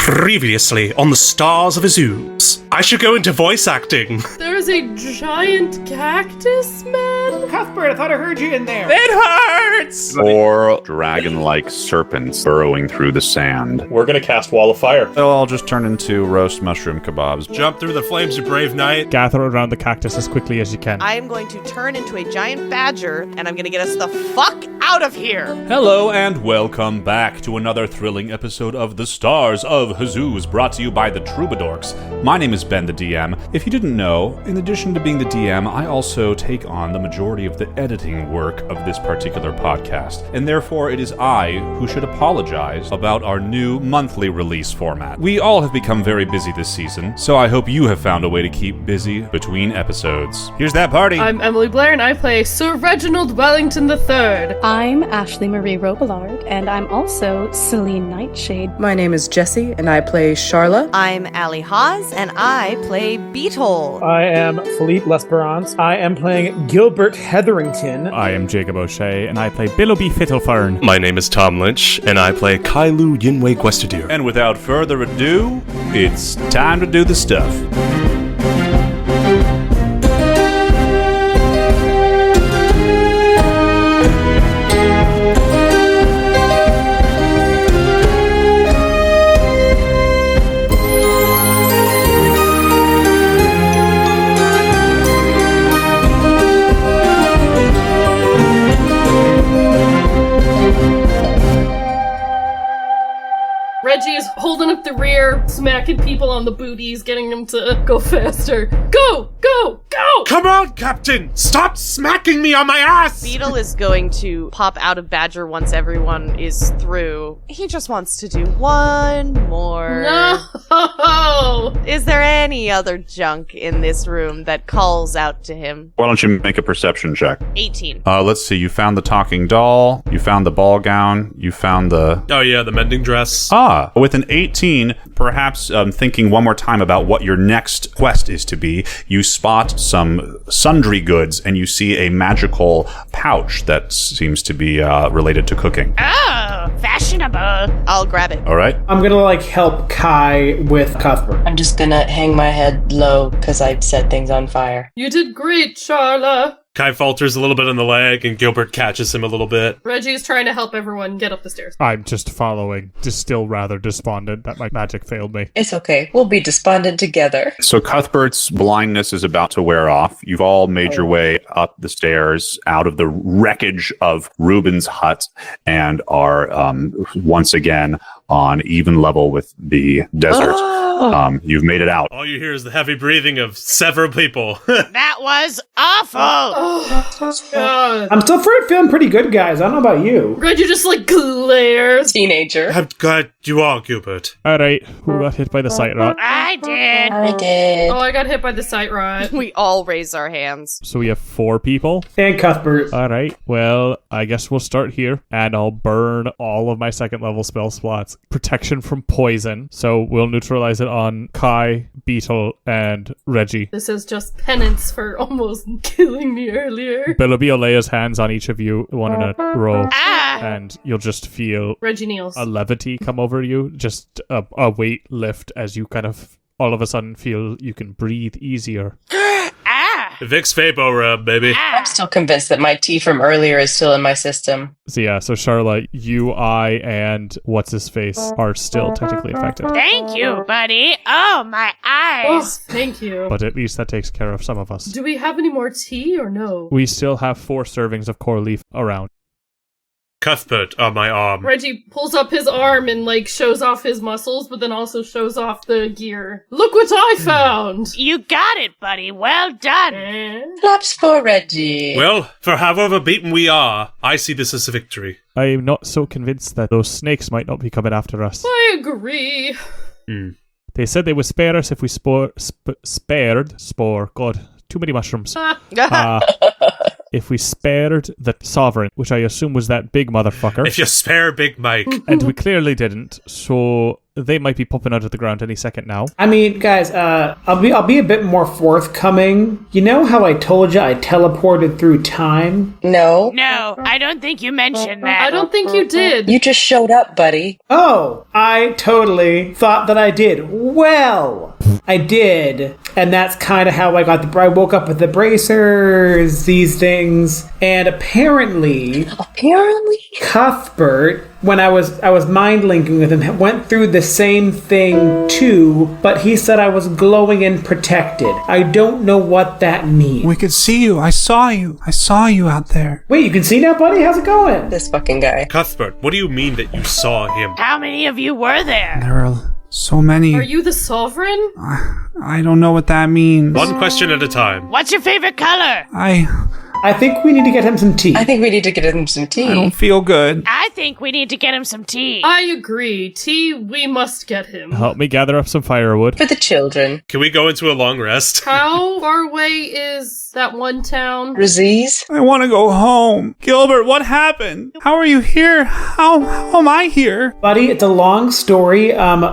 Previously on the Stars of Huzuz. I should go into voice acting. There's a giant cactus man? Cuthbert, I thought I heard you in there. It hurts! Or dragon-like serpents burrowing through the sand. We're gonna cast Wall of Fire. They'll all just turn into roast mushroom kebabs. Jump through the flames, you brave knight. Gather around the cactus as quickly as you can. I am going to turn into a giant badger, and I'm going to get us the fuck out of here. Hello and welcome back to another thrilling episode of The Stars of Huzuz, brought to you by the Troubadours. My name is Ben the DM. If you didn't know, in addition to being the DM, I also take on the majority of the editing work of this particular podcast, and therefore it is I who should apologize about our new monthly release format. We all have become very busy this season, so I hope you have found a way to keep busy between episodes. Here's that party! I'm Emily Blair, and I play Sir Reginald Wellington III. I'm Ashley Marie Robillard, and I'm also Selene Nightshade. My name is Jessie, and I play Charla. I'm Haas, and I play Beetle. I am Philippe L'Esperance. I am playing Gilbert Heatherington. I am Jacob O'Shea, and I play Billowby Fiddlefern. My name is Tom Lynch, and I play Kailu Yingwye Gwestedir. And without further ado, it's time to do the stuff. Reggie is holding up the rear, smacking people on the booties, getting them to go faster. Go! Go! Go! Come on, Captain! Stop smacking me on my ass! Beetle is going to pop out of Badger once everyone is through. He just wants to do one more. No! Is there any other junk in this room that calls out to him? Why don't you make a perception check? 18. Let's see, you found the talking doll, you found the ball gown, you found the... Oh yeah, the mending dress. With an 18, perhaps thinking one more time about what your next quest is to be, you spot some sundry goods and you see a magical pouch that seems to be related to cooking. Oh, fashionable. I'll grab it. All right. I'm gonna help Kai with Cuthbert. I'm just gonna hang my head low because I set things on fire. You did great, Charla. Kai falters a little bit on the leg, and Gilbert catches him a little bit. Reggie's trying to help everyone get up the stairs. I'm just following, just still rather despondent that my magic failed me. It's okay. We'll be despondent together. So Cuthbert's blindness is about to wear off. You've all made your way up the stairs out of the wreckage of Reuben's hut and are once again on even level with the desert. You've made it out. All you hear is the heavy breathing of several people. That was awful. Oh, God. I'm still feeling pretty good, guys. I don't know about you. Reggie just, glares. Teenager. I'm glad you are, Gilbert. Alright, who got hit by the sight rot? I did. I did. Oh, I got hit by the sight rod. We all raise our hands. So we have 4 people? And Cuthbert. Alright, well, I guess we'll start here, and I'll burn all of my second level spell slots. Protection from poison, so we'll neutralize it on Kai, Beetle, and Reggie. This is just penance for almost killing me earlier. Billowby will lay his hands on each of you, one in a row, Ah! and you'll just feel Reggie kneels. a levity come over you, just a weight lift as you kind of all of a sudden feel you can breathe easier. Vicks Vapor Rub, baby. I'm still convinced that my tea from earlier is still in my system. So yeah, so Charla, you, I, and what's-his-face are still technically affected. Thank you, buddy. Oh, my Oh, eyes. thank you. But at least that takes care of some of us. Do we have any more tea or no? We still have 4 servings of core leaf around. Cuthbert on my arm. Reggie pulls up his arm and, shows off his muscles, but then also shows off the gear. Look what I found! You got it, buddy. Well done. Claps for Reggie. Well, for however beaten we are, I see this as a victory. I'm not so convinced that those snakes might not be coming after us. I agree. They said they would spare us if we spared spore. God, too many mushrooms. if we spared the sovereign, which I assume was that big motherfucker. If you spare Big Mike. And we clearly didn't, so they might be popping out of the ground any second now. I mean, guys, I'll be a bit more forthcoming. You know how I told you I teleported through time? No. No, I don't think you mentioned that. I don't think you did. You just showed up, buddy. Oh, I totally thought that I did. Well, I did. And that's kind of how I woke up with the bracers, these things, and apparently Cuthbert, when I was mind linking with him, went through the same thing too, but he said I was glowing and protected. I don't know what that means. We could see you. I saw you. I saw you out there. Wait, you can see now, buddy? How's it going? This fucking guy. Cuthbert, what do you mean that you saw him? How many of you were there? There are so many. Are you the sovereign? I don't know what that means. One question at a time. What's your favorite color? I think we need to get him some tea. I think we need to get him some tea. I don't feel good. I think we need to get him some tea. I agree. Tea, we must get him. Help me gather up some firewood. For the children. Can we go into a long rest? How far away is that one town? Raziz? I want to go home. Gilbert, what happened? How are you here? How am I here? Buddy, it's a long story.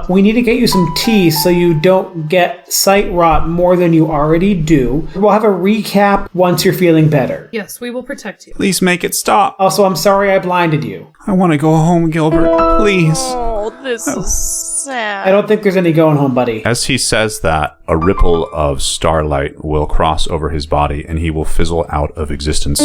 We need to get you some tea so you don't get sight rot more than you already do. We'll have a recap once you're feeling better. Yes, we will protect you. Please make it stop. Also, I'm sorry I blinded you. I want to go home, Gilbert. Please. Oh, this is sad. I don't think there's any going home, buddy. As he says that, a ripple of starlight will cross over his body and he will fizzle out of existence.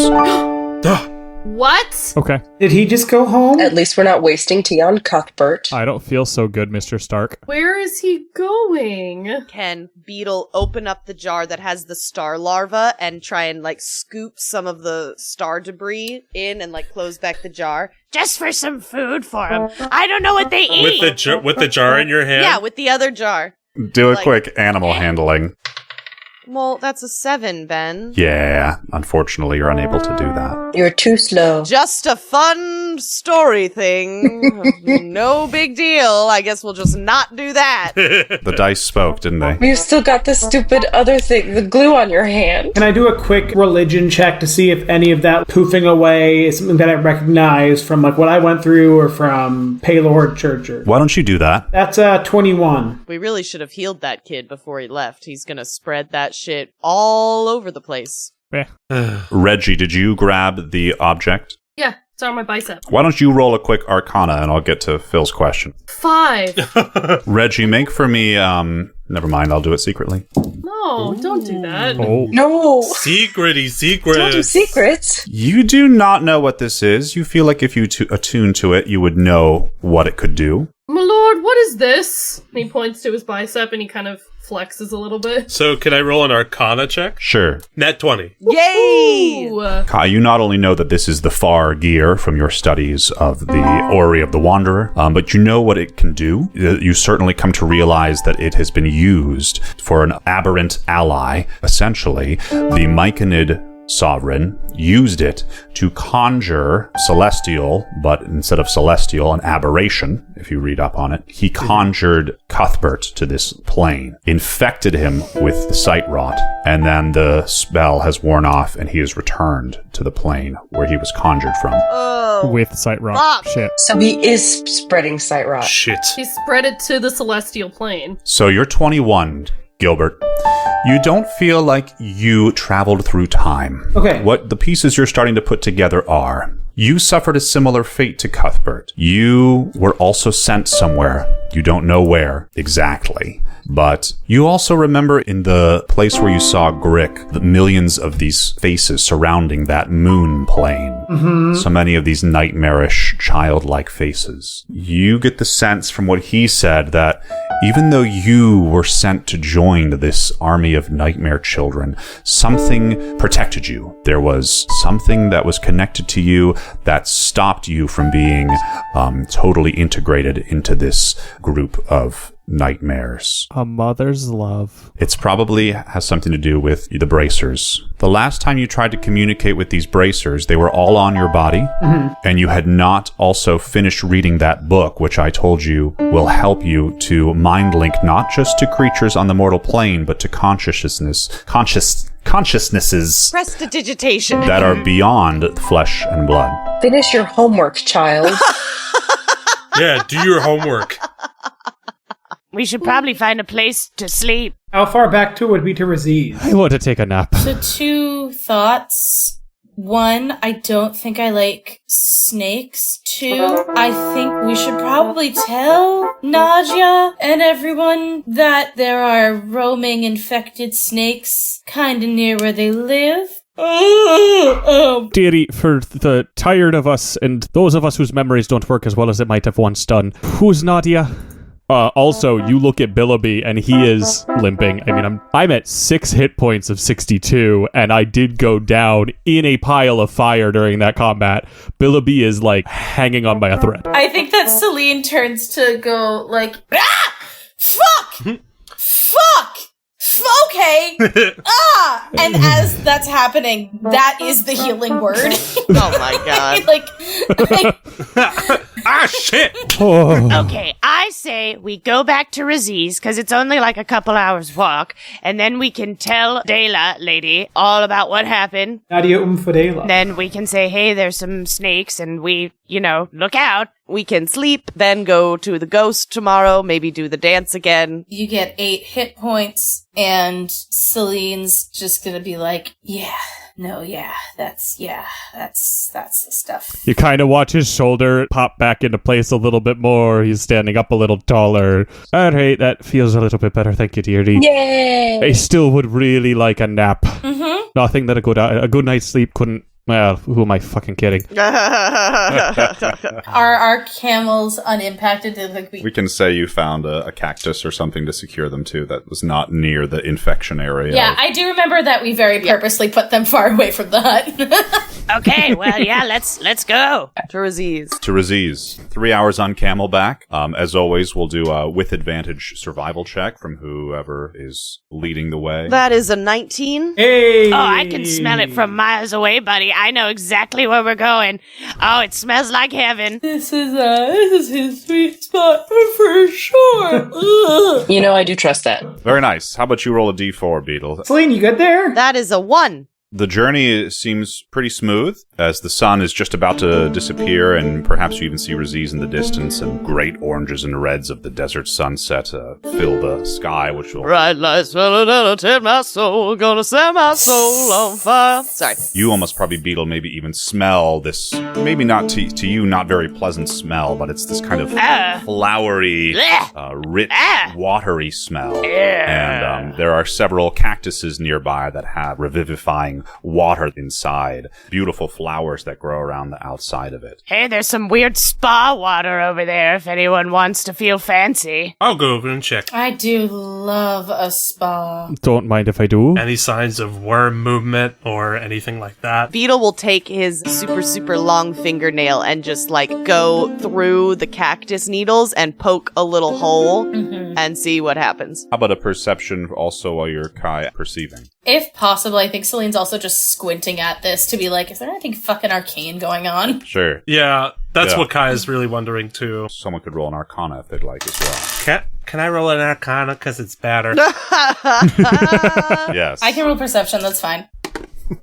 What? Okay. Did he just go home? At least we're not wasting tea on Cuthbert. I don't feel so good, Mr. Stark. Where is he going? Can Beetle open up the jar that has the star larva and try and, scoop some of the star debris in and, close back the jar? Just for some food for him. I don't know what they eat. With the jar in your hand? Yeah, with the other jar. Do a quick animal handling. Well, that's a 7, Ben. Yeah, unfortunately, you're unable to do that. You're too slow. Just a fun story thing. No big deal. I guess we'll just not do that. The dice spoke, didn't they? You've still got the stupid other thing, the glue on your hand. Can I do a quick religion check to see if any of that poofing away is something that I recognize from what I went through or from Paylord Churcher? Why don't you do that? That's 21. We really should have healed that kid before he left. He's gonna spread that shit all over the place. Reggie, did you grab the object? Yeah, it's on my bicep. Why don't you roll a quick Arcana and I'll get to Phil's question. 5. Reggie, make for me, never mind, I'll do it secretly. No, don't do that. Oh. No. Secrets. Don't do secrets. You do not know what this is. You feel like if you attune to it, you would know what it could do. My lord, what is this? And he points to his bicep and he kind of flexes a little bit. So can I roll an Arcana check? Sure. Nat 20. Yay! Ooh. Kai, you not only know that this is the far gear from your studies of the Ori of the Wanderer, but you know what it can do. You certainly come to realize that it has been used for an aberrant ally. Essentially, the Myconid sovereign used it to conjure celestial, but instead of celestial, an aberration, if you read up on it. He conjured Cuthbert to this plane, infected him with the sight rot, and then the spell has worn off and he is returned to the plane where he was conjured from. Oh. With sight rot. Fuck. Shit. So he is spreading sight rot. Shit. He spread it to the celestial plane. So you're 21, Gilbert. You don't feel like you traveled through time. Okay. What the pieces you're starting to put together are, you suffered a similar fate to Cuthbert. You were also sent somewhere. You don't know where exactly. But you also remember in the place where you saw Grick, the millions of these faces surrounding that moon plane. Mm-hmm. So many of these nightmarish, childlike faces. You get the sense from what he said that even though you were sent to join this army of nightmare children, something protected you. There was something that was connected to you that stopped you from being totally integrated into this group of nightmares. A mother's love. It's probably has something to do with the bracers. The last time you tried to communicate with these bracers, they were all on your body, and you had not also finished reading that book, which I told you will help you to mind link not just to creatures on the mortal plane, but to consciousness consciousnesses Prestidigitation. that are beyond flesh and blood. Finish your homework, child. Yeah, do your homework. We should probably find a place to sleep. How far back to would be to Raziz? I want to take a nap. So 2 thoughts. 1, I don't think I like snakes. 2, I think we should probably tell Nadia and everyone that there are roaming infected snakes kinda near where they live. Dearie, for the tired of us and those of us whose memories don't work as well as it might have once done, who's Nadia? Also, you look at Billowby and he is limping. I mean, I'm at 6 hit points of 62, and I did go down in a pile of fire during that combat. Billowby is like hanging on by a thread. I think that Selene turns to go like, ah! Fuck! Fuck! Okay! And as that's happening, that is the healing word. Oh my god. Ah, shit! Okay, I say we go back to Raziz, because it's only like a couple hours walk, and then we can tell Dela lady all about what happened. Nadia Fadela. Then we can say, hey, there's some snakes, and we, look out. We can sleep, then go to the ghost tomorrow, maybe do the dance again. You get 8 hit points, and Selene's just gonna be like, that's the stuff. You kind of watch his shoulder pop back into place a little bit more. He's standing up a little taller. All right, that feels a little bit better. Thank you, dearie. Yay! I still would really like a nap. Mm-hmm. Nothing that a good night's sleep couldn't. Well, who am I fucking kidding? Are camels unimpacted? We can say you found a cactus or something to secure them to that was not near the infection area. Yeah, I do remember that we very purposely put them far away from the hut. Okay, well, yeah, let's go. To Raziz. To Raziz. 3 hours on Camelback. As always, we'll do a with advantage survival check from whoever is leading the way. That is a 19. Hey! Oh, I can smell it from miles away, buddy. I know exactly where we're going. Oh, it smells like heaven. This is his sweet spot for sure. I do trust that. Very nice. How about you roll a d4, Beetle? Selene, you good there? That is a 1. The journey seems pretty smooth as the sun is just about to disappear, and perhaps you even see Raziz in the distance, and great oranges and reds of the desert sunset fill the sky, which will... Bright lights in my soul, gonna set my soul on fire. Sorry. You almost probably, Beetle, maybe even smell this, maybe not to you, not very pleasant smell, but it's this kind of flowery, rich, watery smell. And there are several cactuses nearby that have revivifying water inside. Beautiful flowers that grow around the outside of it. Hey, there's some weird spa water over there if anyone wants to feel fancy. I'll go over and check. I do love a spa. Don't mind if I do. Any signs of worm movement or anything like that? Beetle will take his super long fingernail and just go through the cactus needles and poke a little hole and see what happens. How about a perception also while you're Kai perceiving? If possible, I think Selene's also just squinting at this to be like, is there anything fucking arcane going on? Sure. Yeah, that's what Kai is really wondering too. Someone could roll an Arcana if they'd like as well. Can I roll an Arcana because it's better? Yes. I can roll perception, that's fine.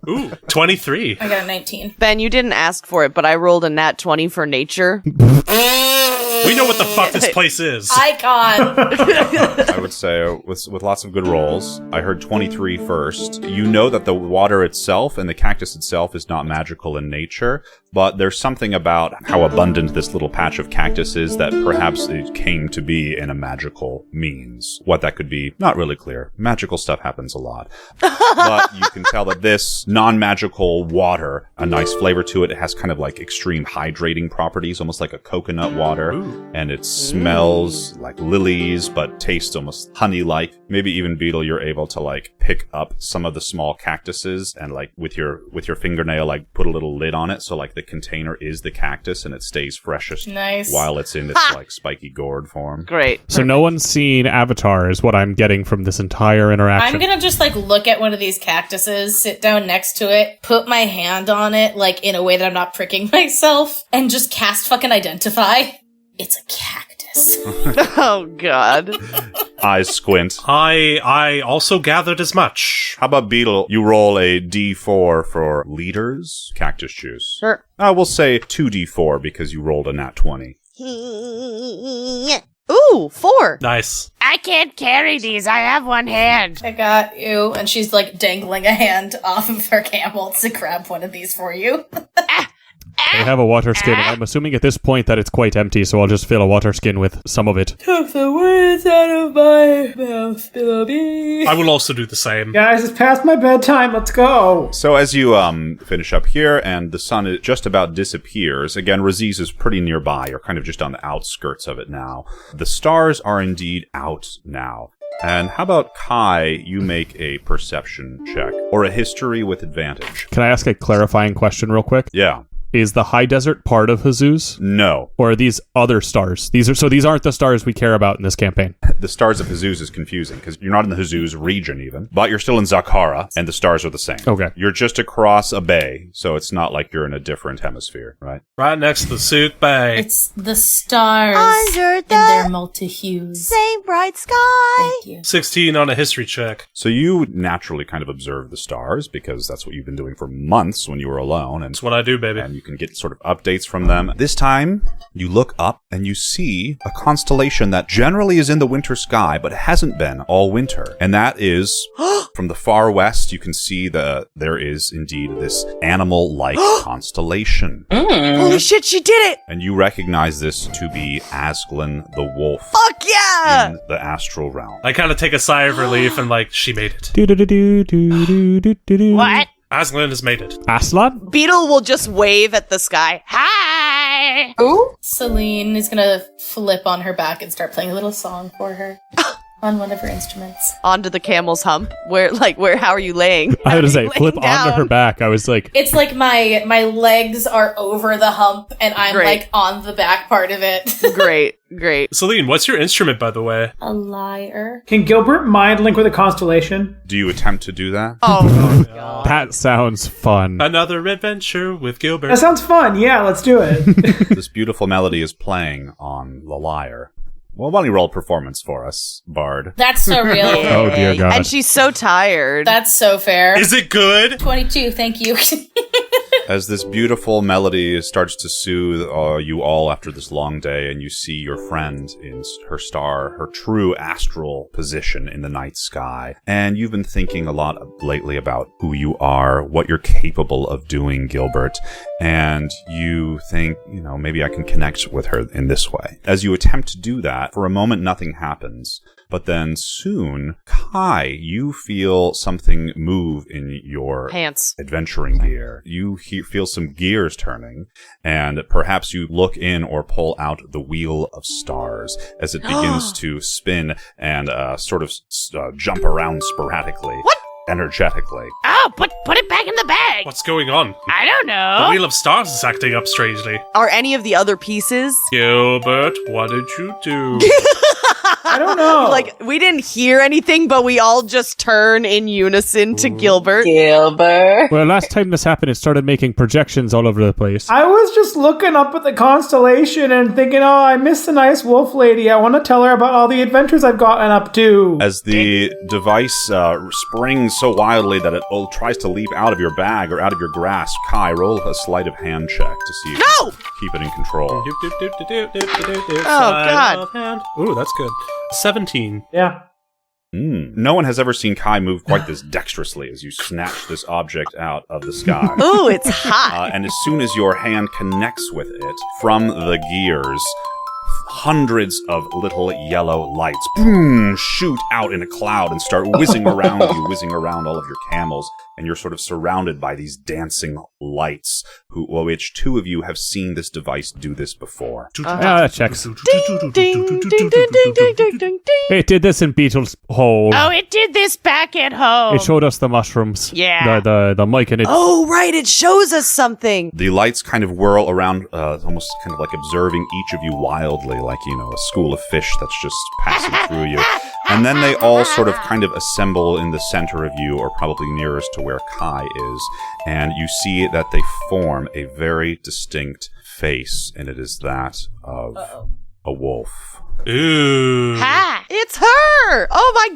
Ooh, 23. I got a 19. Ben, you didn't ask for it, but I rolled a nat 20 for nature. We know what the fuck this place is. Icon! I would say with lots of good rolls. I heard 23 first. You know that the water itself and the cactus itself is not magical in nature, but there's something about how abundant this little patch of cactus is that perhaps it came to be in a magical means. What that could be, not really clear. Magical stuff happens a lot. But you can tell that this non-magical water, a nice flavor to it. It has kind of extreme hydrating properties, almost like a coconut water. Ooh. And it smells like lilies, but tastes almost honey-like. Maybe even, Beetle, you're able to pick up some of the small cactuses and with your fingernail put a little lid on it, so the container is the cactus and it stays freshest while it's in its spiky gourd form. Great. So no one's seen Avatar is what I'm getting from this entire interaction. I'm gonna just look at one of these cactuses, sit down next to it, put my hand on it in a way that I'm not pricking myself, and just cast fucking identify. It's a cactus. Oh, God. eyes squint. I also gathered as much. How about Beetle? You roll a D4 for leaders. Cactus juice. Sure. We'll say 2D4 because you rolled a nat 20. Ooh, 4. Nice. I can't carry these. I have one hand. I got you. And she's like dangling a hand off of her camel to grab one of these for you. I have a water skin, and I'm assuming at this point that it's quite empty, so I'll just fill a water skin with some of it. Took the words out of my mouth, Billowby. I will also do the same. Guys, it's past my bedtime. Let's go. So as you finish up here and the sun just about disappears, again, Raziz is pretty nearby. You're kind of just on the outskirts of it now. The stars are indeed out now. And how about Kai, you make a perception check, or a history with advantage. Can I ask a clarifying question real quick? Yeah. Is the high desert part of Huzuz? No. Or are these other stars? These aren't the stars we care about in this campaign. The stars of Huzuz is confusing, because you're not in the Huzuz region even, but you're still in Zakara, and the stars are the same. Okay. You're just across a bay, so it's not like you're in a different hemisphere, right? Right next to the Souk Bay. It's the stars Under in their multi-hues. same bright sky. Thank you. 16 on a history check. So you naturally kind of observe the stars, because that's what you've been doing for months when you were alone. And That's what I do, baby. And you can get sort of updates from them. This time, you look up and you see a constellation that generally is in the winter sky, but hasn't been all winter. And that is, from the far west, you can see there is indeed this animal-like constellation. Holy shit, she did it! And you recognize this to be Asglen the wolf. Fuck yeah! In the astral realm. I kind of take a sigh of relief and she made it. What? Aslan has made it. Aslan? Beetle will just wave at the sky. Hi! Ooh. Selene is gonna flip on her back and start playing a little song for her. On one of her instruments. Onto the camel's hump. How are you laying? I was How to are say, you laying flip onto her down? back. I was like... It's like my legs are over the hump and I'm Great. like on the back part of it. Great. Selene, what's your instrument, by the way? A lyre. Can Gilbert mind link with a constellation? Do you attempt to do that? Oh my god. That sounds fun. Another adventure with Gilbert. That sounds fun. Yeah, let's do it. This beautiful melody is playing on the lyre. Well, why don't you roll performance for us, Bard? That's so real. Oh, dear God. And she's so tired. That's so fair. Is it good? 22, thank you. As this beautiful melody starts to soothe you all after this long day, and you see your friend in her true astral position in the night sky. And you've been thinking a lot lately about who you are, what you're capable of doing, Gilbert. And you think, maybe I can connect with her in this way. As you attempt to do that, for a moment nothing happens. But then soon, Kai, you feel something move in your pants adventuring gear. You feel some gears turning, and perhaps you look in or pull out the wheel of stars as it begins to spin and sort of jump around sporadically. What? Energetically. Oh, put it back in the bag. What's going on? I don't know. The Wheel of Stars is acting up strangely. Are any of the other pieces? Gilbert, what did you do? I don't know. Like, we didn't hear anything, but we all just turn in unison to Gilbert. Gilbert. Well, last time this happened, it started making projections all over the place. I was just looking up at the constellation and thinking, I miss the nice wolf lady. I want to tell her about all the adventures I've gotten up to. As the device springs so wildly that it tries to leap out of your bag or out of your grasp, Kai, roll a sleight of hand check to see if you can keep it in control. Oh, God. Ooh, that's good. 17. Yeah. No one has ever seen Kai move quite this dexterously as you snatch this object out of the sky. Ooh, it's hot. And as soon as your hand connects with it, from the gears, hundreds of little yellow lights boom, shoot out in a cloud and start whizzing around you, whizzing around all of your camels. And you're sort of surrounded by these dancing lights, which two of you have seen this device do this before. That checks. Ding, ding, ding, ding, ding, ding, ding, ding. It did this in Beetle's hole. Oh, it did this back at home. It showed us the mushrooms. Yeah. The mic and it. Oh, right, it shows us something. The lights kind of whirl around, almost kind of like observing each of you wildly, like, a school of fish that's just passing through you. And then they all sort of kind of assemble in the center of you, or probably nearest to where Kai is, and you see that they form a very distinct face, and it is that of a wolf. Ooh. Ha! It's her! her! Oh my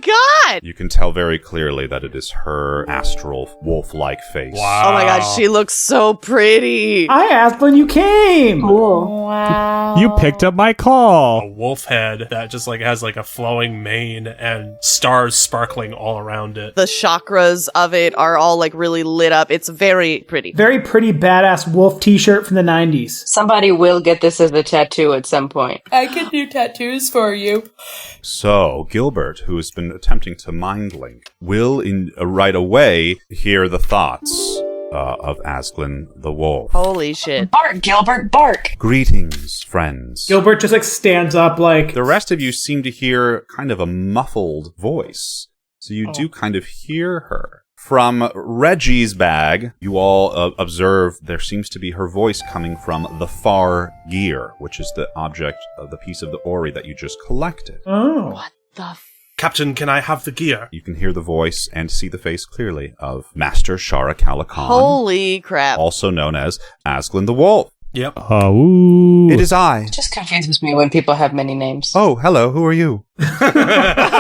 god! You can tell very clearly that it is her astral wolf-like face. Wow. Oh my god, she looks so pretty. I asked when you came. Cool. Wow. You picked up my call. A wolf head that just like has like a flowing mane and stars sparkling all around it. The chakras of it are all like really lit up. It's very pretty. Very pretty badass wolf t-shirt from the 90s. Somebody will get this as a tattoo at some point. I can do tattoos for you. So, Gilbert, who has been attempting to mind link, will right away hear the thoughts of Asklin the wolf. Holy shit. Bark, Gilbert, bark! Greetings, friends. Gilbert just like stands up like... The rest of you seem to hear kind of a muffled voice. So you do kind of hear her. From Reggie's bag, you all observe there seems to be her voice coming from the far gear, which is the object of the piece of the ori that you just collected. Oh. What the Captain, can I have the gear? You can hear the voice and see the face clearly of Master Shara Calacan, Holy crap. also known as Asklin the Wolf. Yep. Ooh. It is I. It just confuses me when people have many names. Oh, hello, who are you? I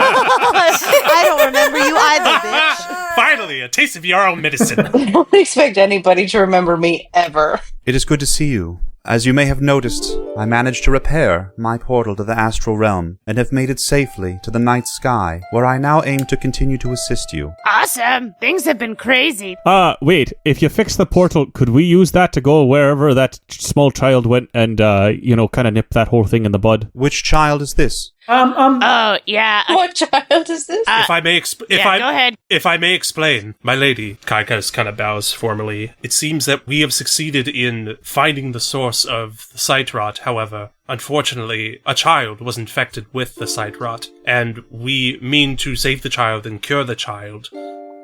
don't remember you either, bitch. Finally, a taste of your own medicine. I don't expect anybody to remember me ever. It is good to see you. As you may have noticed, I managed to repair my portal to the astral realm and have made it safely to the night sky, where I now aim to continue to assist you. Awesome. Things have been crazy. Wait, if you fix the portal, could we use that to go wherever that small child went and, kind of nip that whole thing in the bud? Which child is this? Oh, yeah. What child is this? If I may go ahead. If I may explain, my lady, Kaikas kind of bows formally. It seems that we have succeeded in finding the source of the sight rot. However, unfortunately, a child was infected with the sight rot, and we mean to save the child and cure the child.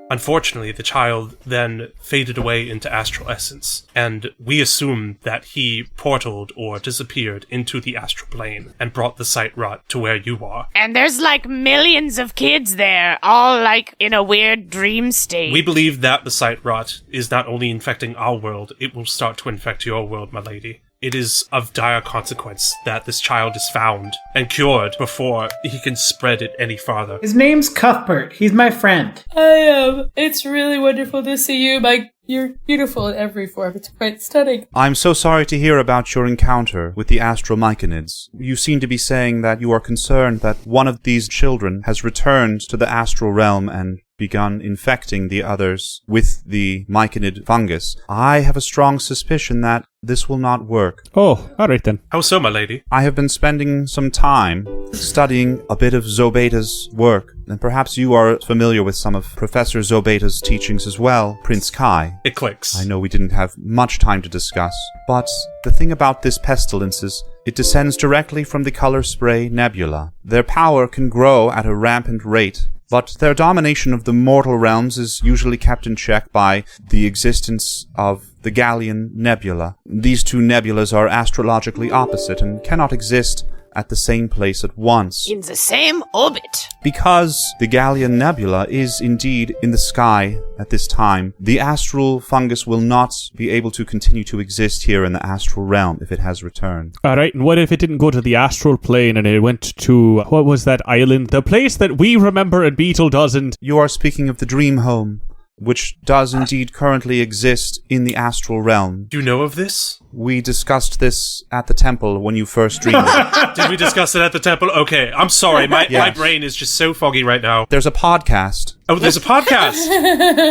Unfortunately, the child then faded away into astral essence, and we assume that he portaled or disappeared into the astral plane and brought the sight rot to where you are. And there's like millions of kids there, all like in a weird dream state. We believe that the sight rot is not only infecting our world, it will start to infect your world, my lady. It is of dire consequence that this child is found and cured before he can spread it any farther. His name's Cuthbert. He's my friend. It's really wonderful to see you. You're beautiful in every form. It's quite stunning. I'm so sorry to hear about your encounter with the astral myconids. You seem to be saying that you are concerned that one of these children has returned to the astral realm and begun infecting the others with the myconid fungus. I have a strong suspicion that this will not work. Oh, alright then. How so, my lady? I have been spending some time studying a bit of Zobeta's work, and perhaps you are familiar with some of Professor Zobeta's teachings as well, Prince Kai. It clicks. I know we didn't have much time to discuss, but the thing about this pestilence is it descends directly from the Color Spray Nebula. Their power can grow at a rampant rate, but their domination of the mortal realms is usually kept in check by the existence of the Gallian Nebula. These two nebulas are astrologically opposite and cannot exist at the same place at once. In the same orbit. Because the Gallian Nebula is indeed in the sky at this time, the astral fungus will not be able to continue to exist here in the astral realm if it has returned. Alright, and what if it didn't go to the astral plane and it went to, what was that island? The place that we remember and Beetle doesn't. You are speaking of the Dream Home, which does indeed currently exist in the astral realm. Do you know of this? We discussed this at the temple when you first dreamed it. Did we discuss it at the temple? Okay, I'm sorry. My brain is just so foggy right now. There's a podcast. Oh, there's a podcast.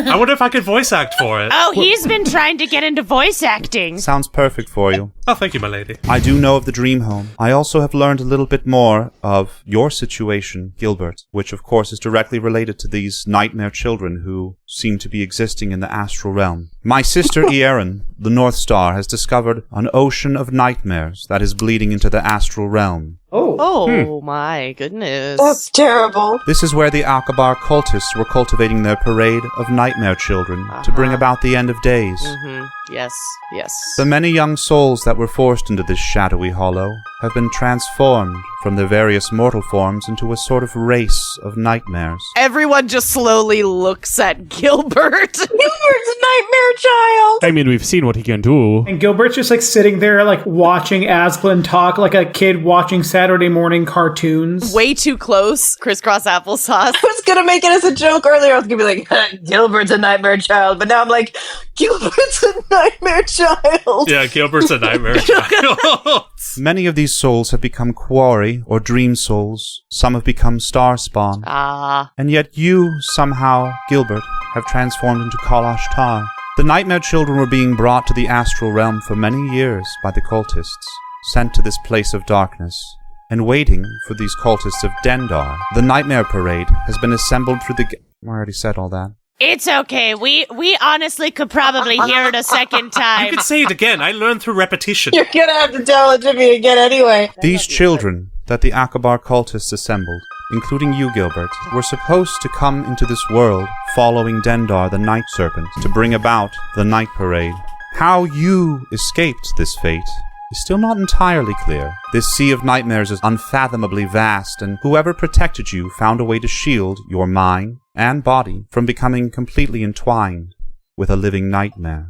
I wonder if I could voice act for it. Oh, he's been trying to get into voice acting. Sounds perfect for you. Oh, thank you, my lady. I do know of the Dream Home. I also have learned a little bit more of your situation, Gilbert, which of course is directly related to these nightmare children who seem to be existing in the astral realm. My sister Ierin, the North Star, has discovered an ocean of nightmares that is bleeding into the astral realm. Oh my goodness. That's terrible. This is where the Akabar cultists were cultivating their parade of nightmare children to bring about the end of days. Yes, yes. The many young souls that were forced into this shadowy hollow have been transformed from their various mortal forms into a sort of race of nightmares. Everyone just slowly looks at Gilbert. Gilbert's a nightmare child! I mean, we've seen what he can do. And Gilbert's just like sitting there, like watching Asplin talk like a kid watching Saturday morning cartoons. Way too close, crisscross applesauce. I was gonna make it as a joke earlier. I was gonna be like, Gilbert's a nightmare child, but now I'm like, Gilbert's a nightmare child. Yeah, Gilbert's a nightmare child. Many of these souls have become quarry or dream souls. Some have become star spawn. And yet you, somehow, Gilbert, have transformed into Kalash Tar. The nightmare children were being brought to the astral realm for many years by the cultists, sent to this place of darkness, and waiting for these cultists of Dendar. The nightmare parade has been assembled through the... I already said all that. It's okay. We honestly could probably hear it a second time. You could say it again. I learned through repetition. You're gonna have to tell it to me again anyway. These children that the Akabar cultists assembled, including you, Gilbert, were supposed to come into this world following Dendar, the Night Serpent, to bring about the Night Parade. How you escaped this fate is still not entirely clear. This sea of nightmares is unfathomably vast, and whoever protected you found a way to shield your mind and body from becoming completely entwined with a living nightmare.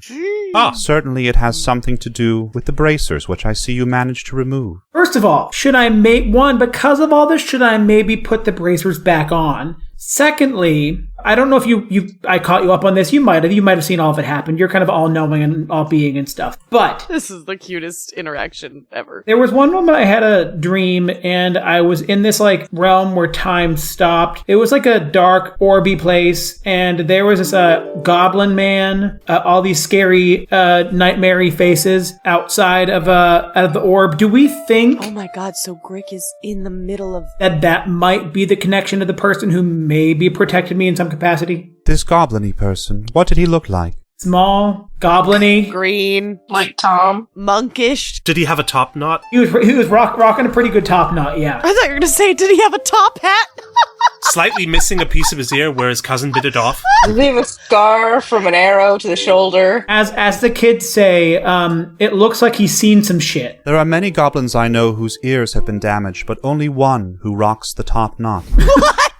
Certainly it has something to do with the bracers, which I see you managed to remove. First of all, should I because of all this, should I maybe put the bracers back on? Secondly, I don't know if I caught you up on this. You might have seen all of it happen. You're kind of all-knowing and all-being and stuff. But this is the cutest interaction ever. There was one moment I had a dream, and I was in this like realm where time stopped. It was like a dark, orby place, and there was this goblin man, all these scary, nightmare-y faces outside of the orb. Do we think? Oh my God! So Grick is in the middle of that might be the connection to the person who maybe protected me in some capacity? This goblin-y person, what did he look like? Small, goblin-y, green, like Tom, monkish. Did he have a top knot? He was rocking a pretty good top knot, yeah. I thought you were gonna say, did he have a top hat? Slightly missing a piece of his ear where his cousin bit it off. Does he have a scar from an arrow to the shoulder? As the kids say, it looks like he's seen some shit. There are many goblins I know whose ears have been damaged, but only one who rocks the top knot. What?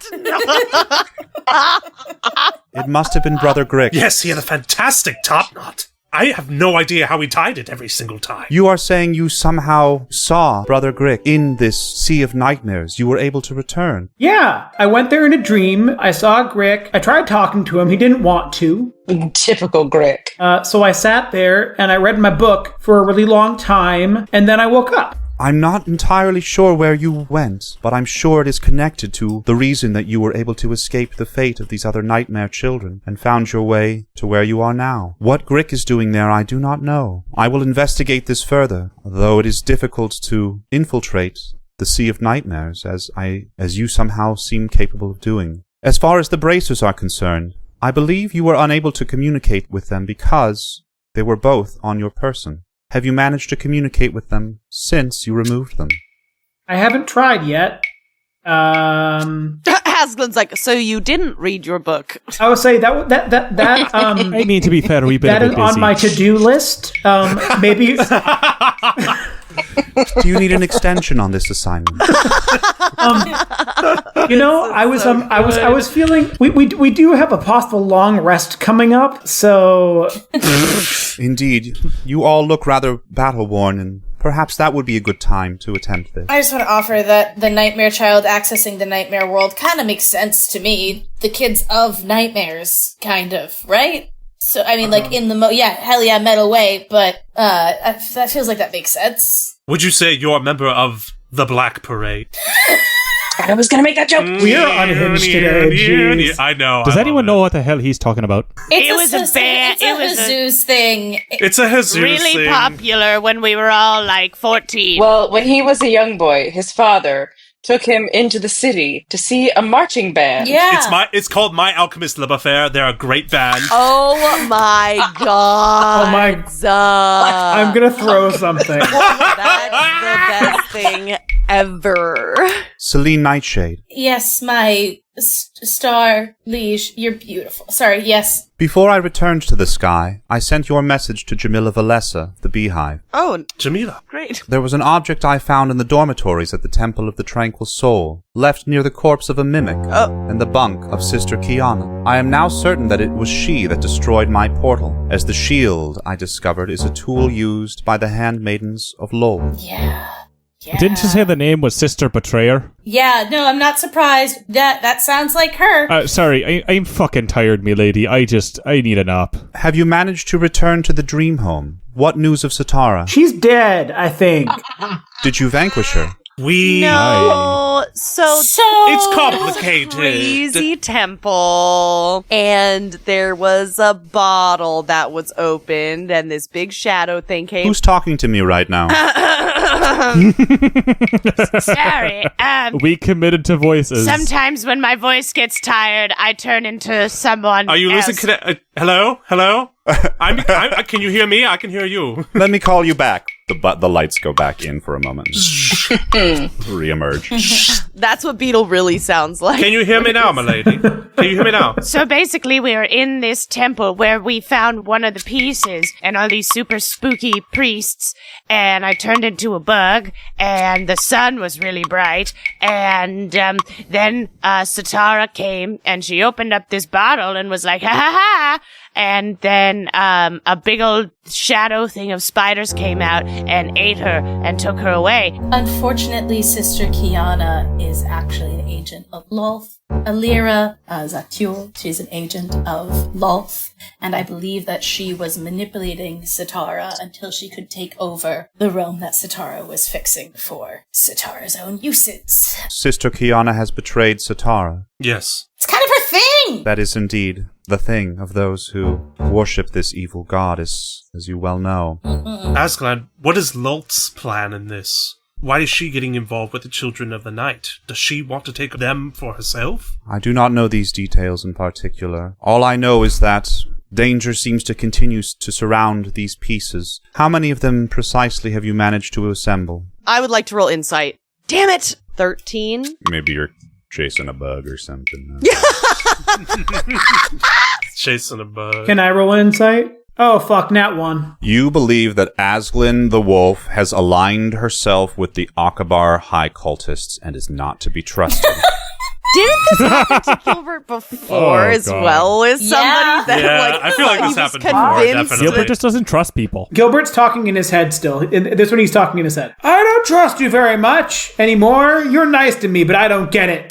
It must have been Brother Grick. Yes, he had a fantastic top knot. I have no idea how he tied it every single time. You are saying you somehow saw Brother Grick in this sea of nightmares. You were able to return. Yeah, I went there in a dream. I saw Grick. I tried talking to him. He didn't want to. Typical Grick. So I sat there and I read my book for a really long time, and then I woke up. I'm not entirely sure where you went, but I'm sure it is connected to the reason that you were able to escape the fate of these other nightmare children and found your way to where you are now. What Grick is doing there, I do not know. I will investigate this further, though it is difficult to infiltrate the Sea of Nightmares, as you somehow seem capable of doing. As far as the bracers are concerned, I believe you were unable to communicate with them because they were both on your person. Have you managed to communicate with them since you removed them? I haven't tried yet. Haslin's like, so you didn't read your book? I would say that I mean, to be fair, we've been that a bit is busy. on my to-do list. Maybe. Do you need an extension on this assignment? I was feeling we do have a possible long rest coming up, so. Indeed, you all look rather battle-worn, and perhaps that would be a good time to attempt this. I just want to offer that the Nightmare Child accessing the Nightmare World kind of makes sense to me. The kids of nightmares, kind of, right? So, I mean, like, in the hell yeah, metal way, but that feels like that makes sense. Would you say you're a member of the Black Parade? I was gonna make that joke. We are unhinged today, jeez. I know. Does anyone know what the hell he's talking about? It was a band. It was a Huzuz thing. It's a Huzuz really thing. Popular when we were all like 14. Well, when he was a young boy, his father took him into the city to see a marching band. Yeah. It's called My Alchemist Love Affair. They're a great band. Oh my God. Oh my. I'm gonna throw something. That's the best thing ever. Selene Nightshade. Yes, my star liege, you're beautiful. Sorry, yes. Before I returned to the sky, I sent your message to Jamila Valessa, the beehive. Oh, Jamila. great. There was an object I found in the dormitories at the Temple of the Tranquil Soul, left near the corpse of a mimic, and the bunk of Sister Kiana. I am now certain that it was she that destroyed my portal, as the shield, I discovered, is a tool used by the handmaidens of Lowell. Yeah. Didn't you say the name was Sister Betrayer? Yeah, no, I'm not surprised. That sounds like her. Sorry, I'm fucking tired, me lady. I need a nap. Have you managed to return to the dream home? What news of Satara? She's dead, I think. Did you vanquish her? No, so it's complicated. Crazy temple, and there was a bottle that was opened, and this big shadow thing came. Who's talking to me right now? Sorry. We committed to voices. Sometimes when my voice gets tired, I turn into someone. Are you else. losing? Hello? Can you hear me? I can hear you. Let me call you back. The lights go back in for a moment. Reemerge. That's what Beetle really sounds like. Can you hear me now, my lady? Can you hear me now? So basically, we were in this temple where we found one of the pieces and all these super spooky priests, and I turned into a bug, and the sun was really bright, and then Satara came, and she opened up this bottle and was like, ha ha ha! And then a big old shadow thing of spiders came out and ate her and took her away. Unfortunately, Sister Kiana is actually an agent of Lolth. Alira Zatul, she's an agent of Lolth, and I believe that she was manipulating Satara until she could take over the realm that Satara was fixing for Satara's own uses. Sister Kiana has betrayed Satara. Yes. It's kind of her thing! That is indeed the thing of those who worship this evil goddess, as you well know. Ascalon, what is Lolth's plan in this? Why is she getting involved with the Children of the Night? Does she want to take them for herself? I do not know these details in particular. All I know is that danger seems to continue to surround these pieces. How many of them precisely have you managed to assemble? I would like to roll insight. Damn it! 13? Maybe you're chasing a bug or something. Chasing a bug. Can I roll an insight? Oh, fuck, nat 1. You believe that Asglin the Wolf has aligned herself with the Akabar High Cultists and is not to be trusted. Didn't this happen to Gilbert before as well as somebody that I feel like this happened before, definitely. Gilbert just doesn't trust people. Gilbert's talking in his head still. This one he's talking in his head. I don't trust you very much anymore. You're nice to me, but I don't get it.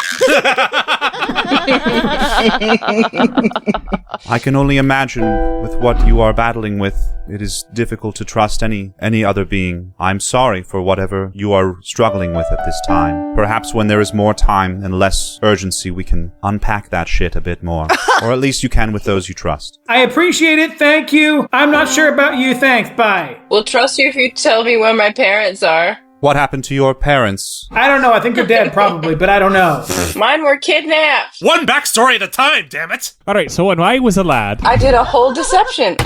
I can only imagine with what you are battling with, it is difficult to trust any other being. I'm sorry for whatever you are struggling with at this time. Perhaps when there is more time and less urgency, we can unpack that shit a bit more. Or at least you can with those you trust. I appreciate it. Thank you. I'm not sure about you. Thanks. Bye. We'll trust you if you tell me where my parents are. What happened to your parents? I don't know. I think they're dead, probably, but I don't know. Mine were kidnapped. One backstory at a time, damn it! Alright, so when I was a lad... I did a whole deception.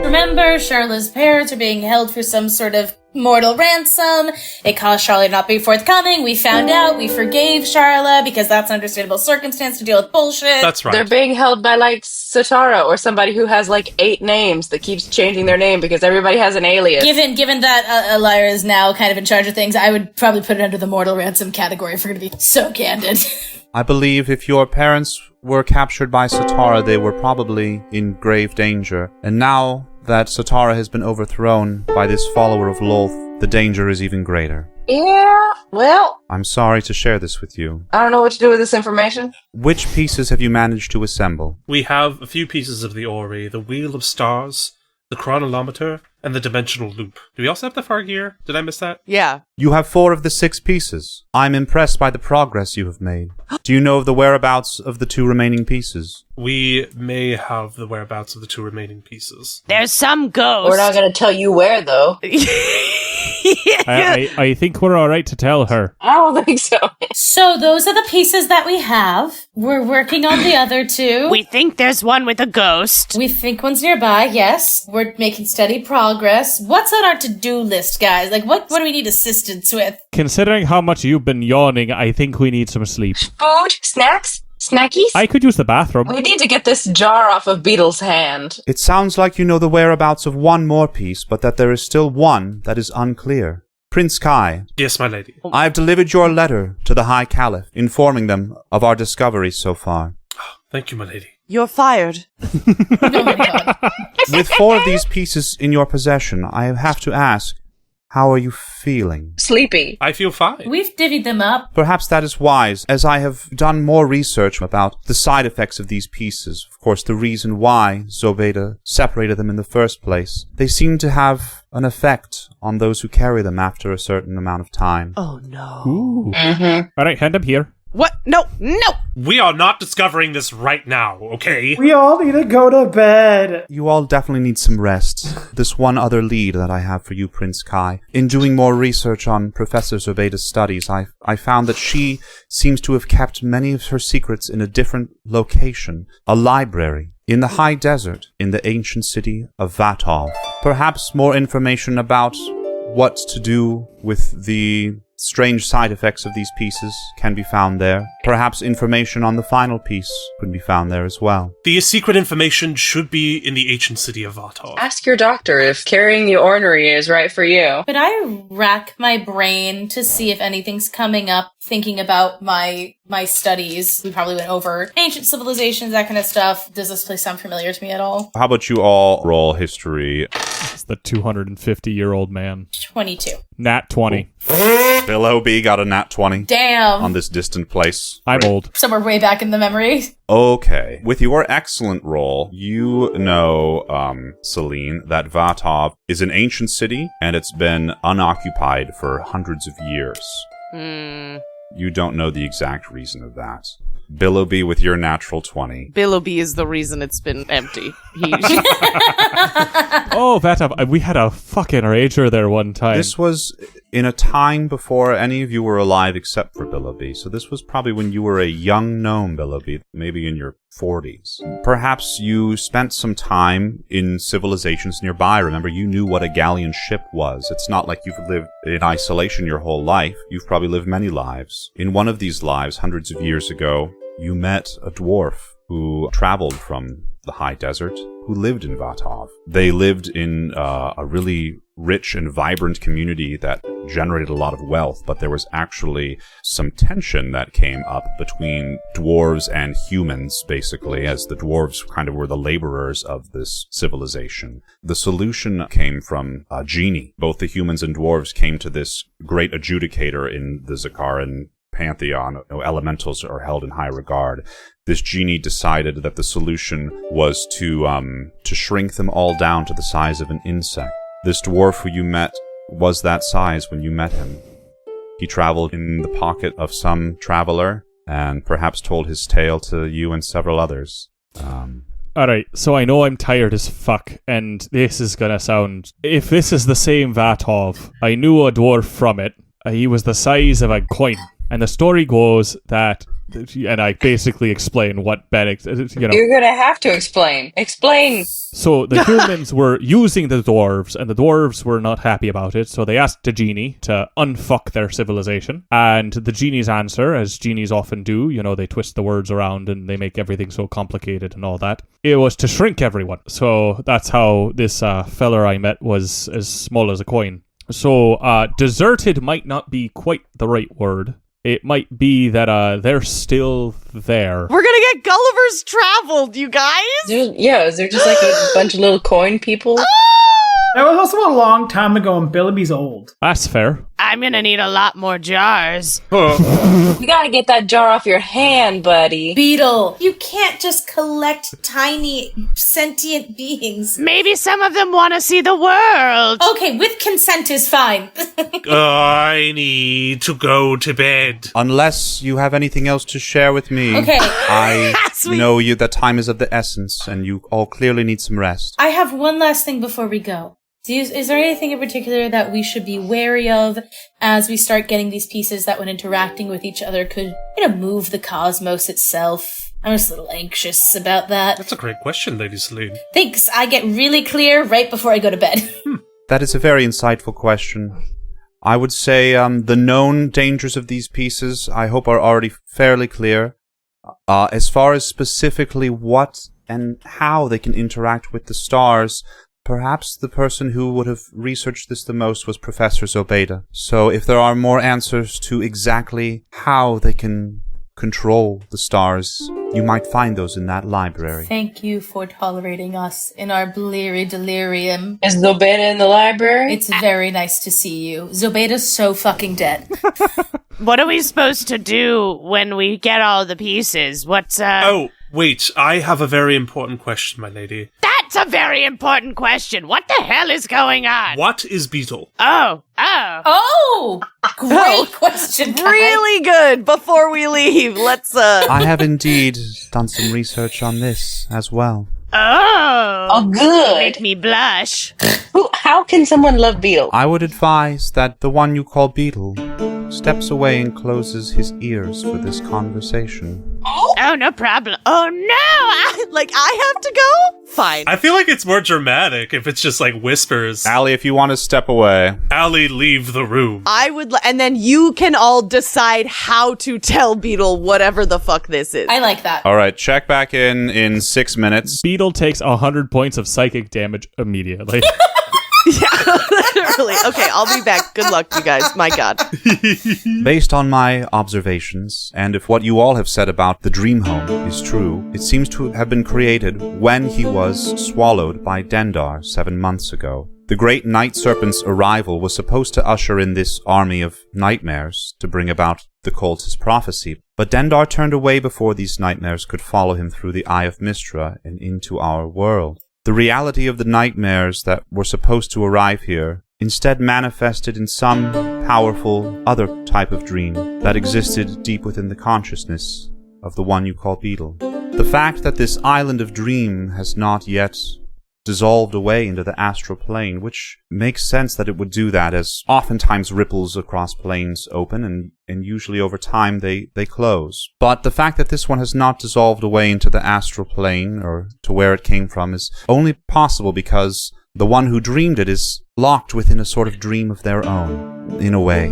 Remember, Charla's parents are being held for some sort of mortal ransom. It caused Charla to not be forthcoming. We found out. We forgave Charla because that's an understandable circumstance to deal with bullshit. That's right. They're being held by, like, Satara or somebody who has, like, 8 names that keeps changing their name because everybody has an alias. Given that Alira is now kind of in charge of things, I would probably put it under the mortal ransom category if we're going to be so candid. I believe if your parents were captured by Satara, they were probably in grave danger. And now that Satara has been overthrown by this follower of Lolth, the danger is even greater. Yeah, well... I'm sorry to share this with you. I don't know what to do with this information. Which pieces have you managed to assemble? We have a few pieces of the Ori, the Wheel of Stars, the Chronolometer, and the Dimensional Loop. Do we also have the Fargear? Did I miss that? Yeah. You have 4 of the 6 pieces. I'm impressed by the progress you have made. Do you know of the whereabouts of the 2 remaining pieces? We may have the whereabouts of the 2 remaining pieces. There's some ghost. We're not going to tell you where, though. I think we're alright to tell her. I don't think so. So those are the pieces that we have. We're working on the other two. We think there's one with a ghost. We think one's nearby, yes. We're making steady progress. What's on our to-do list, guys? Like, what do we need assistance with? Considering how much you've been yawning, I think we need some sleep. Food? Snacks? Snackies? I could use the bathroom. We need to get this jar off of Beetle's hand. It sounds like you know the whereabouts of one more piece, but that there is still one that is unclear. Prince Kai. Yes, my lady. I have delivered your letter to the High Caliph, informing them of our discoveries so far. Thank you, my lady. You're fired. Oh my god. With 4 of these pieces in your possession, I have to ask, how are you feeling? Sleepy. I feel fine. We've divvied them up. Perhaps that is wise, as I have done more research about the side effects of these pieces. Of course, the reason why Zobeda separated them in the first place. They seem to have an effect on those who carry them after a certain amount of time. Oh no. Ooh. Mm-hmm. All right, hand him here. What? No. We are not discovering this right now, okay? We all need to go to bed. You all definitely need some rest. This one other lead that I have for you, Prince Kai. In doing more research on Professor Zobeda's studies, I found that she seems to have kept many of her secrets in a different location, a library, in the high desert, in the ancient city of Vatov. Perhaps more information about what to do with the strange side effects of these pieces can be found there. Perhaps information on the final piece could be found there as well. The secret information should be in the ancient city of Vatov. Ask your doctor if carrying the ornery is right for you. But I rack my brain to see if anything's coming up, thinking about my studies. We probably went over ancient civilizations, that kind of stuff. Does this place sound familiar to me at all? How about you all roll history? It's the 250-year-old man. 22. Nat 20. Billowby got a nat 20 Damn. on this distant place. I'm old. Somewhere way back in the memory. Okay. With your excellent roll, you know, Selene, that Vatov is an ancient city, and it's been unoccupied for hundreds of years. You don't know the exact reason of that. Billowby with your natural 20. Billowby is the reason it's been empty. Oh, Vatov, we had a fucking rager there one time. This was in a time before any of you were alive except for Billowby. So this was probably when you were a young gnome, Billowby, maybe in your 40s. Perhaps you spent some time in civilizations nearby. Remember, you knew what a galleon ship was. It's not like you've lived in isolation your whole life. You've probably lived many lives. In one of these lives, hundreds of years ago, you met a dwarf who traveled from the high desert, who lived in Vatov. They lived in a really rich and vibrant community that generated a lot of wealth, but there was actually some tension that came up between dwarves and humans, basically, as the dwarves kind of were the laborers of this civilization. The solution came from a genie. Both the humans and dwarves came to this great adjudicator in the Zakaran pantheon. Elementals are held in high regard. This genie decided that the solution was to shrink them all down to the size of an insect. This dwarf who you met was that size when you met him. He traveled in the pocket of some traveler and perhaps told his tale to you and several others. Alright, so I know I'm tired as fuck, and this is gonna sound... If this is the same Vatov, I knew a dwarf from it. He was the size of a coin. And the story goes that, and I basically explain what Ben, You're gonna have to explain. Explain! So the humans were using the dwarves, and the dwarves were not happy about it, so they asked the genie to unfuck their civilization. And the genie's answer, as genies often do, they twist the words around and they make everything so complicated and all that, it was to shrink everyone. So that's how this feller I met was as small as a coin. So deserted might not be quite the right word. It might be that they're still there. We're gonna get Gulliver's Traveled, you guys! Is there just like a bunch of little coin people? That was also a long time ago, and Billowby's old. That's fair. I'm gonna need a lot more jars. You gotta get that jar off your hand, buddy. Beetle, you can't just collect tiny sentient beings. Maybe some of them want to see the world. Okay, with consent is fine. I need to go to bed. Unless you have anything else to share with me. Okay. I know that time is of the essence, and you all clearly need some rest. I have one last thing before we go. Is there anything in particular that we should be wary of as we start getting these pieces that, when interacting with each other, could, move the cosmos itself? I'm just a little anxious about that. That's a great question, Lady Selene. Thanks. I get really clear right before I go to bed. That is a very insightful question. I would say the known dangers of these pieces, I hope, are already fairly clear. As far as specifically what and how they can interact with the stars, perhaps the person who would have researched this the most was Professor Zobeda. So if there are more answers to exactly how they can control the stars, you might find those in that library. Thank you for tolerating us in our bleary delirium. Is Zobeda in the library? It's very nice to see you. Zobeda's so fucking dead. What are we supposed to do when we get all the pieces? Oh, wait, I have a very important question, my lady. That's a very important question. What the hell is going on? What is Beetle? Oh, great question. Kai. Really good. Before we leave, let's I have indeed done some research on this as well. Oh, good. Make me blush. How can someone love Beetle? I would advise that the one you call Beetle steps away and closes his ears for this conversation. Oh, no problem. Oh, no! I have to go? Fine. I feel like it's more dramatic if it's just like whispers. Allie, if you want to step away. Allie, leave the room. I would, and then you can all decide how to tell Beetle whatever the fuck this is. I like that. All right, check back in 6 minutes. Beetle takes 100 points of psychic damage immediately. Yeah, literally. Okay, I'll be back. Good luck, you guys. My God. Based on my observations, and if what you all have said about the dream home is true, it seems to have been created when he was swallowed by Dendar 7 months ago. The great night serpent's arrival was supposed to usher in this army of nightmares to bring about the cult's prophecy, but Dendar turned away before these nightmares could follow him through the Eye of Mystra and into our world. The reality of the nightmares that were supposed to arrive here instead manifested in some powerful other type of dream that existed deep within the consciousness of the one you call Beetle. The fact that this island of dream has not yet dissolved away into the astral plane, which makes sense that it would do that, as oftentimes ripples across planes open and usually over time they close. But the fact that this one has not dissolved away into the astral plane or to where it came from is only possible because the one who dreamed it is locked within a sort of dream of their own, in a way.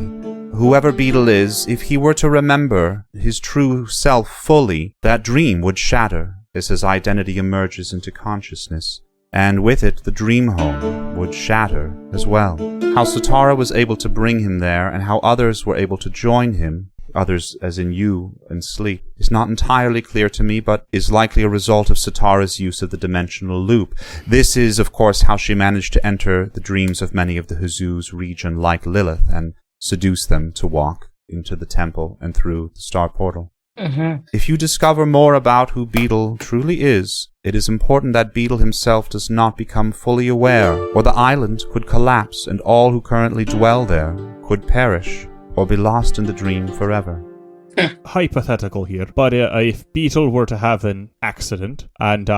Whoever Beetle is, if he were to remember his true self fully, that dream would shatter as his identity emerges into consciousness. And with it, the dream home would shatter as well. How Satara was able to bring him there, and how others were able to join him, others as in you and sleep, is not entirely clear to me, but is likely a result of Satara's use of the dimensional loop. This is, of course, how she managed to enter the dreams of many of the Huzuz region like Lilith, and seduce them to walk into the temple and through the star portal. If you discover more about who Beetle truly is, it is important that Beetle himself does not become fully aware, or the island could collapse and all who currently dwell there could perish or be lost in the dream forever. Hypothetical here, but if Beetle were to have an accident and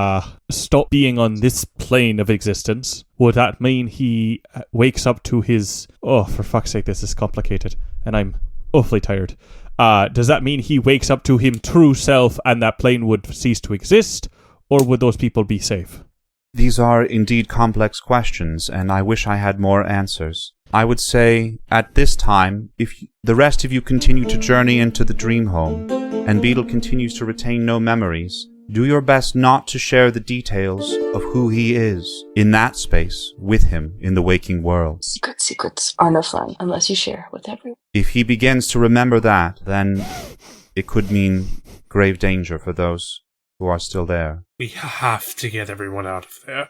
stop being on this plane of existence, would that mean he wakes up to his... Oh, for fuck's sake, this is complicated, and I'm awfully tired. Does that mean he wakes up to him true self and that plane would cease to exist, or would those people be safe? These are indeed complex questions, and I wish I had more answers. I would say, at this time, if the rest of you continue to journey into the dream home, and Beetle continues to retain no memories, do your best not to share the details of who he is in that space with him in the waking world. Secrets are no fun unless you share with everyone. If he begins to remember that, then it could mean grave danger for those who are still there. We have to get everyone out of there.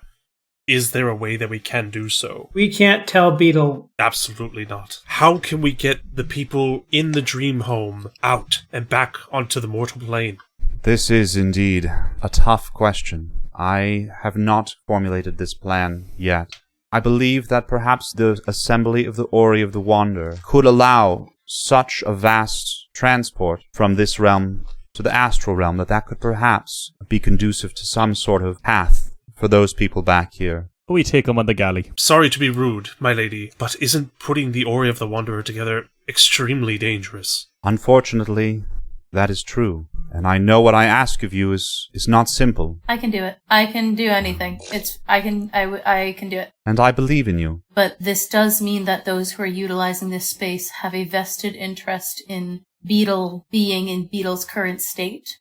Is there a way that we can do so? We can't tell Beetle. Absolutely not. How can we get the people in the dream home out and back onto the mortal plane? This is indeed a tough question. I have not formulated this plan yet. I believe that perhaps the assembly of the Ori of the Wander could allow such a vast transport from this realm to the astral realm that could perhaps be conducive to some sort of path for those people back here. We take him on the galley. Sorry to be rude, my lady, but isn't putting the Ori of the Wanderer together extremely dangerous? Unfortunately, that is true. And I know what I ask of you is not simple. I can do it. I can do anything. I can do it. And I believe in you. But this does mean that those who are utilizing this space have a vested interest in Beetle being in Beetle's current state.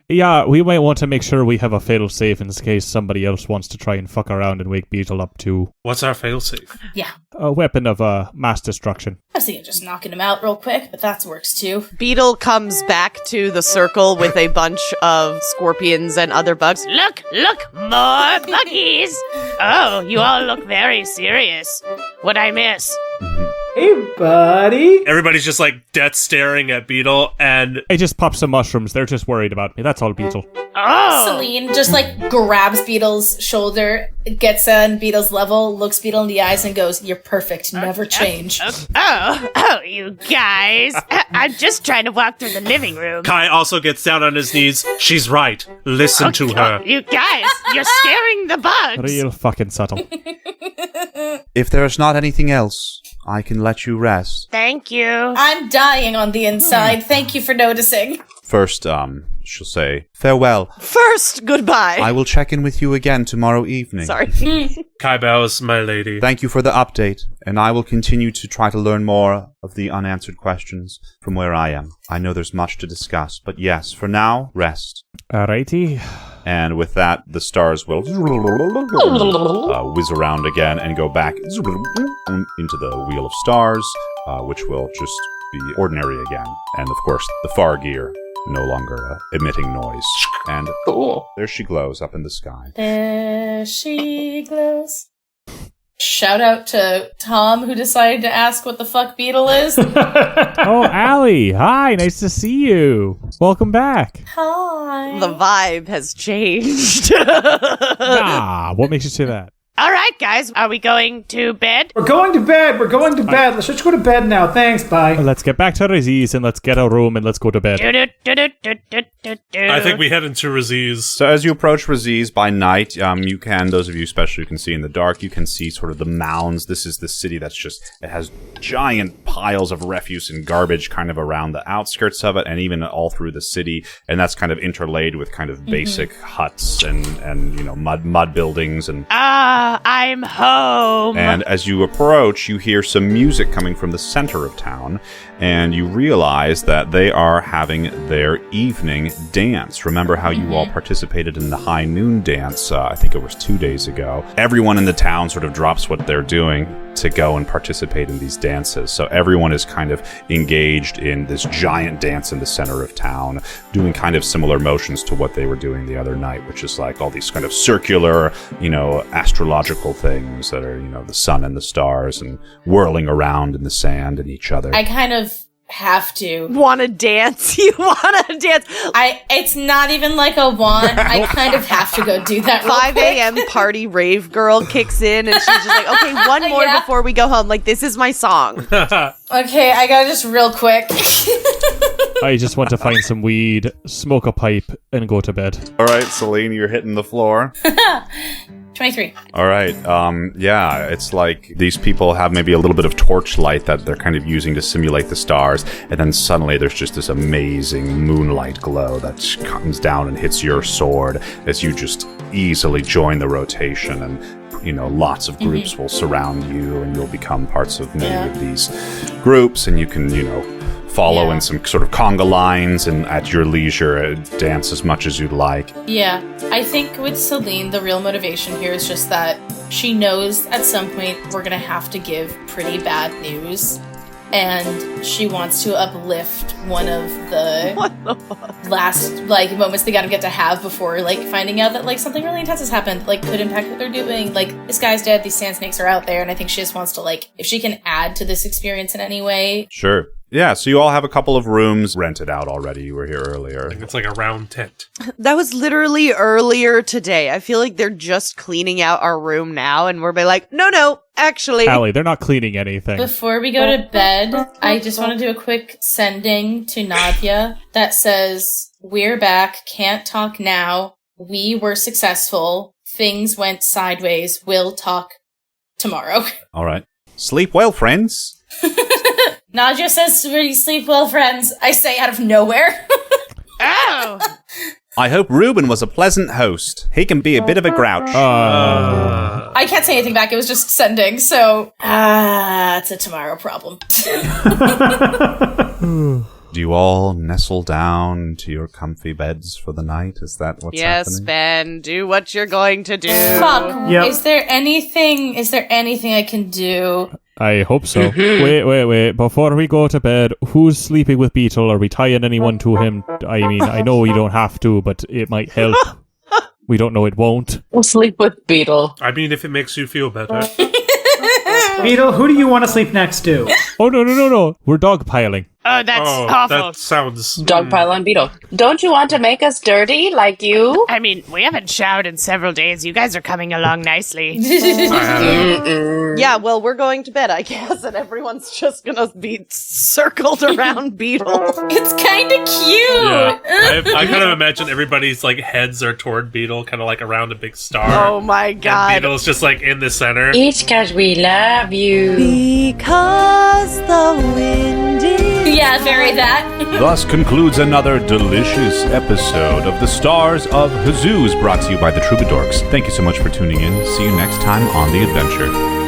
Yeah, we might want to make sure we have a fail-safe in case somebody else wants to try and fuck around and wake Beetle up too. What's our fail-safe? Yeah. A weapon of mass destruction. I was thinking just knocking him out real quick, but that works too. Beetle comes back to the circle with a bunch of scorpions and other bugs. Look, more buggies! Oh, you all look very serious. What'd I miss? Hey, buddy. Everybody's just like death staring at Beetle, and I just popped some mushrooms. They're just worried about me. That's all, Beetle. Oh! Selene just grabs Beetle's shoulder, gets on Beetle's level, looks Beetle in the eyes and goes, "You're perfect, never change." Oh, you guys. I'm just trying to walk through the living room. Kai also gets down on his knees. She's right. Listen to her. You guys, you're scaring the bugs. Real fucking subtle. If there is not anything else, I can let you rest. Thank you. I'm dying on the inside. Thank you for noticing. First, she'll say, farewell. First, goodbye. I will check in with you again tomorrow evening. Sorry. Kai bows, my lady. Thank you for the update, and I will continue to try to learn more of the unanswered questions from where I am. I know there's much to discuss, but yes, for now, rest. Alrighty. And with that, the stars will whiz around again and go back into the Wheel of Stars, which will just be ordinary again. And of course, the far gear no longer emitting noise. And there she glows up in the sky. There she glows. Shout out to Tom, who decided to ask what the fuck Beetle is. Oh, Allie. Hi, nice to see you. Welcome back. Hi. The vibe has changed. What makes you say that? All right, guys, are we going to bed? We're going to bed. Let's just go to bed now. Thanks, bye. Let's get back to Raziz and let's get a room and let's go to bed. I think we head into Raziz. So as you approach Raziz by night, you can, those of you especially who can see in the dark, you can see sort of the mounds. This is the city that's just, it has giant piles of refuse and garbage kind of around the outskirts of it and even all through the city. And that's kind of interlaid with kind of basic huts and you know, mud buildings and... I'm home. And as you approach, you hear some music coming from the center of town, and you realize that they are having their evening dance. Remember how you all participated in the high noon dance, I think it was 2 days ago. Everyone in the town sort of drops what they're doing to go and participate in these dances. So everyone is kind of engaged in this giant dance in the center of town, doing kind of similar motions to what they were doing the other night, which is like all these kind of circular, you know, astrological things that are, you know, the sun and the stars and whirling around in the sand and each other. I kind of have to. Want to dance? You want to dance? It's not even like a want. I kind of have to go do that real 5 quick. a.m. party rave girl kicks in and she's just like, okay, one more before we go home. Like, this is my song. Okay, I gotta just real quick. I just want to find some weed, smoke a pipe, and go to bed. All right, Selene, you're hitting the floor. 23. All right. Yeah, it's like these people have maybe a little bit of torchlight that they're kind of using to simulate the stars, and then suddenly there's just this amazing moonlight glow that comes down and hits your sword as you just easily join the rotation, and you know, lots of groups will surround you, and you'll become parts of many of these groups, and you can, you know, follow in some sort of conga lines and at your leisure dance as much as you'd like. Yeah, I think with Selene, the real motivation here is just that she knows at some point we're gonna have to give pretty bad news, and she wants to uplift one of the last like moments they gotta get to have before like finding out that like something really intense has happened, like could impact what they're doing. Like, this guy's dead, these sand snakes are out there, and I think she just wants to like, if she can add to this experience in any way. Sure. Yeah, so you all have a couple of rooms rented out already. You were here earlier. I think it's like a round tent. That was literally earlier today. I feel like they're just cleaning out our room now, and we're like, no, actually. Allie, they're not cleaning anything. Before we go to bed, I just want to do a quick sending to Nadia that says, "We're back, can't talk now. We were successful. things went sideways, we'll talk tomorrow. All right. Sleep well, friends. Nadia says, "Really sleep well, friends." I say out of nowhere. Oh! I hope Reuben was a pleasant host. He can be a bit of a grouch. I can't say anything back. It was just sending, so it's a tomorrow problem. Do you all nestle down to your comfy beds for the night? Is that what's Yes, happening? Ben, do what you're going to do. Fuck. Yep. Is there anything I can do? I hope so. Wait. Before we go to bed, who's sleeping with Beetle? Are we tying anyone to him? I mean, I know you don't have to, but it might help. We don't know it won't. We'll sleep with Beetle. I mean, if it makes you feel better. Beetle, who do you want to sleep next to? Oh, no. We're dogpiling. Oh, that's awful. That sounds... Dogpile on Beetle. Don't you want to make us dirty like you? I mean, we haven't showered in several days. You guys are coming along nicely. Yeah, well, we're going to bed, I guess, and everyone's just gonna be circled around Beetle. It's kind of cute. Yeah. I kind of imagine everybody's like heads are toward Beetle, kind of like around a big star. Oh my god. And Beetle's just like in the center. It's 'cause we love you. Because the wind is... Yeah, very that. Thus concludes another delicious episode of The Stars of Huzuz, brought to you by the Troubadours. Thank you so much for tuning in. See you next time on the adventure.